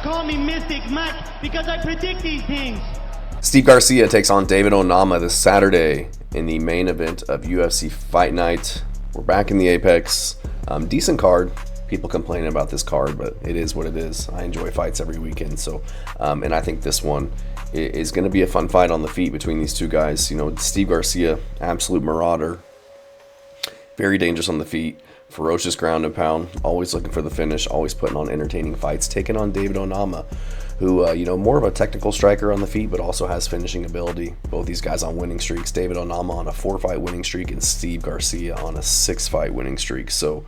call me Mystic Mike because I predict these things. Steve Garcia takes on David Onama this Saturday in the main event of UFC Fight Night. We're back in the Apex. Decent card. People complaining about this card, but it is what it is. I enjoy fights every weekend, so and I think this one is going to be a fun fight on the feet between these two guys. You know, Steve Garcia, absolute marauder, very dangerous on the feet, ferocious ground and pound, always looking for the finish, always putting on entertaining fights. Taking on David Onama, who more of a technical striker on the feet, but also has finishing ability. Both these guys on winning streaks. David Onama on a 4-fight winning streak, and Steve Garcia on a 6-fight winning streak. So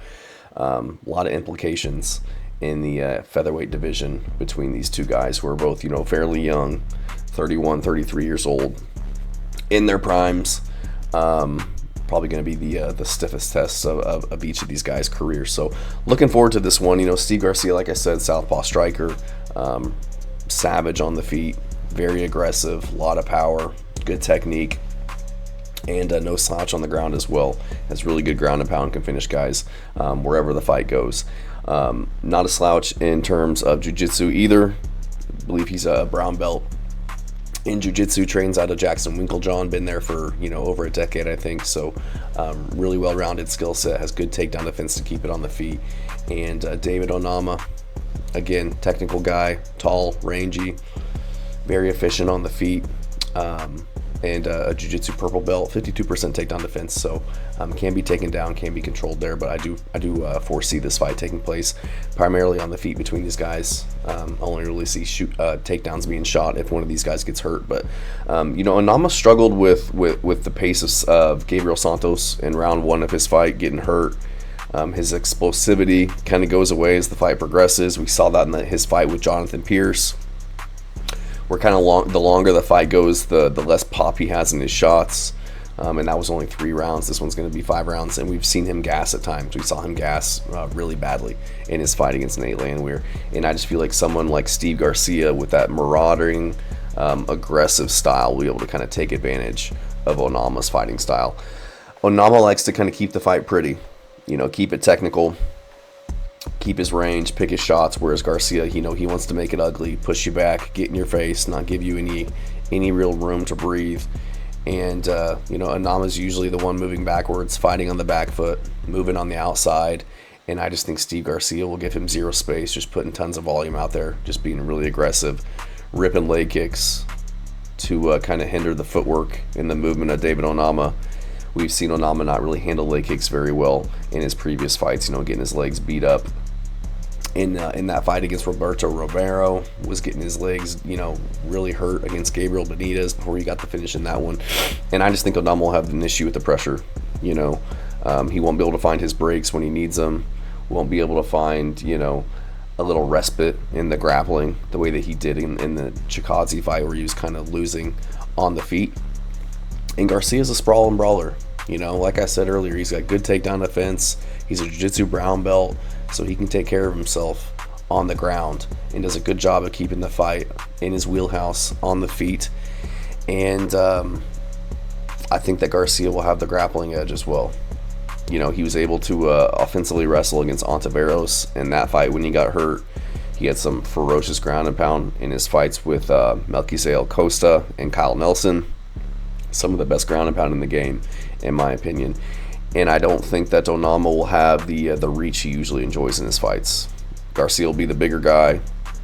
a lot of implications in the featherweight division between these two guys, who are both fairly young, 31, 33 years old, in their primes. Probably going to be the stiffest tests of each of these guys' careers. So looking forward to this one. Steve Garcia, like I said, southpaw striker, savage on the feet, very aggressive, a lot of power, good technique, and no slouch on the ground as well. Has really good ground and pound, can finish guys wherever the fight goes. Not a slouch in terms of jiu-jitsu either. I believe he's a brown belt in jiu-jitsu, trains out of Jackson Winklejohn, been there for over a decade, I think. So really well-rounded skill set, has good takedown defense to keep it on the feet. And David Onama, again, technical guy, tall, rangy, very efficient on the feet, and a jiu-jitsu purple belt, 52% takedown defense. So can be taken down, can be controlled there. But I do foresee this fight taking place primarily on the feet between these guys. Only really see takedowns being shot if one of these guys gets hurt. But Onama struggled with the pace of Gabriel Santos in round 1 of his fight, getting hurt. His explosivity kind of goes away as the fight progresses. We saw that in his fight with Jonathan Pierce, where kind of the longer the fight goes, the less pop he has in his shots. And that was only 3 rounds. This one's going to be 5 rounds, and we've seen him gas at times. We saw him gas really badly in his fight against Nate Landwehr. And I just feel like someone like Steve Garcia, with that marauding, aggressive style, will be able to kind of take advantage of Onama's fighting style. Onama likes to kind of keep the fight pretty, keep it technical, keep his range, pick his shots, whereas Garcia, he wants to make it ugly, push you back, get in your face, not give you any real room to breathe. And Onama's usually the one moving backwards, fighting on the back foot, moving on the outside. And I just think Steve Garcia will give him zero space, just putting tons of volume out there, just being really aggressive, ripping leg kicks to kind of hinder the footwork and the movement of David Onama. We've seen Onama not really handle leg kicks very well in his previous fights, getting his legs beat up. In that fight against Roberto Romero, was getting his legs, really hurt against Gabriel Benitez before he got the finish in that one. And I just think Onama will have an issue with the pressure. He won't be able to find his breaks when he needs them. Won't be able to find, a little respite in the grappling the way that he did in the Chikadze fight, where he was kind of losing on the feet. And Garcia's a sprawl and brawler. Like I said earlier, he's got good takedown defense. He's a jiu-jitsu brown belt, so he can take care of himself on the ground and does a good job of keeping the fight in his wheelhouse on the feet. And I think that Garcia will have the grappling edge as well. He was able to offensively wrestle against Ontiveros in that fight when he got hurt. He had some ferocious ground and pound in his fights with Melquizael Costa and Kyle Nelson. Some of the best ground and pound in the game, in my opinion. And I don't think that Onama will have the reach he usually enjoys in his fights. Garcia will be the bigger guy.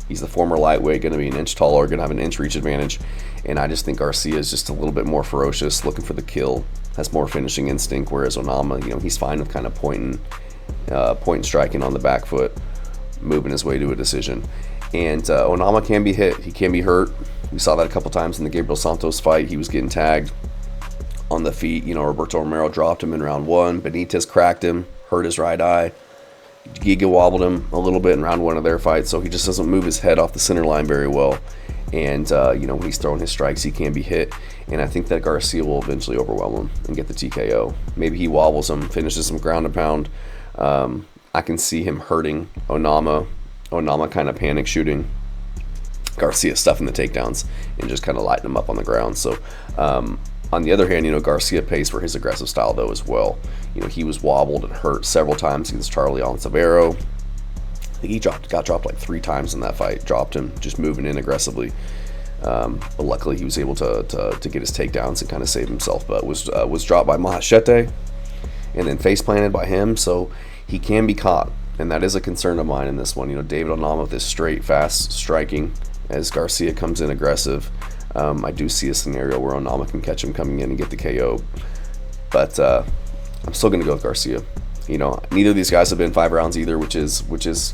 He's the former lightweight, going to be an inch taller, going to have an inch reach advantage. And I just think Garcia is just a little bit more ferocious, looking for the kill, has more finishing instinct, whereas Onama, he's fine with kind of point and striking on the back foot, moving his way to a decision. And Onama can be hit. He can be hurt. We saw that a couple times in the Gabriel Santos fight. He was getting tagged on the feet. Roberto Romero dropped him in round 1. Benitez cracked him, hurt his right eye. Giga wobbled him a little bit in round 1 of their fight, so he just doesn't move his head off the center line very well. And, when he's throwing his strikes, he can be hit. And I think that Garcia will eventually overwhelm him and get the TKO. Maybe he wobbles him, finishes some ground and pound. I can see him hurting Onama kind of panic shooting Garcia stuffing the takedowns and just kind of lighting him up on the ground. So on the other hand, Garcia pays for his aggressive style though as well. He was wobbled and hurt several times against Charlie Ontivero. He got dropped like 3 times in that fight. Dropped him, just moving in aggressively. But luckily he was able to get his takedowns and kind of save himself. But was dropped by Mahachete and then face planted by him. So he can be caught, and that is a concern of mine in this one. You know, David Onama with his straight, fast striking as Garcia comes in aggressive. I do see a scenario where Onama can catch him coming in and get the KO. But I'm still going to go with Garcia. You know, neither of these guys have been 5 rounds either, which is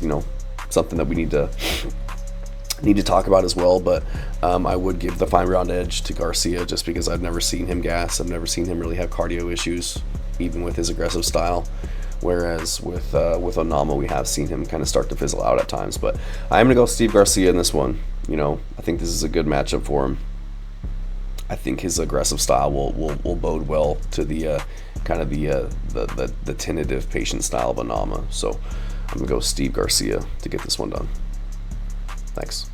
you know, something that we need to talk about as well. But I would give the 5-round edge to Garcia just because I've never seen him gas. I've never seen him really have cardio issues, even with his aggressive style. Whereas with Onama, we have seen him kind of start to fizzle out at times. But I'm going to go Steve Garcia in this one. You know, I think this is a good matchup for him. I think his aggressive style will bode well to the kind of the tentative, patient style of Onama. So I'm going to go Steve Garcia to get this one done. Thanks.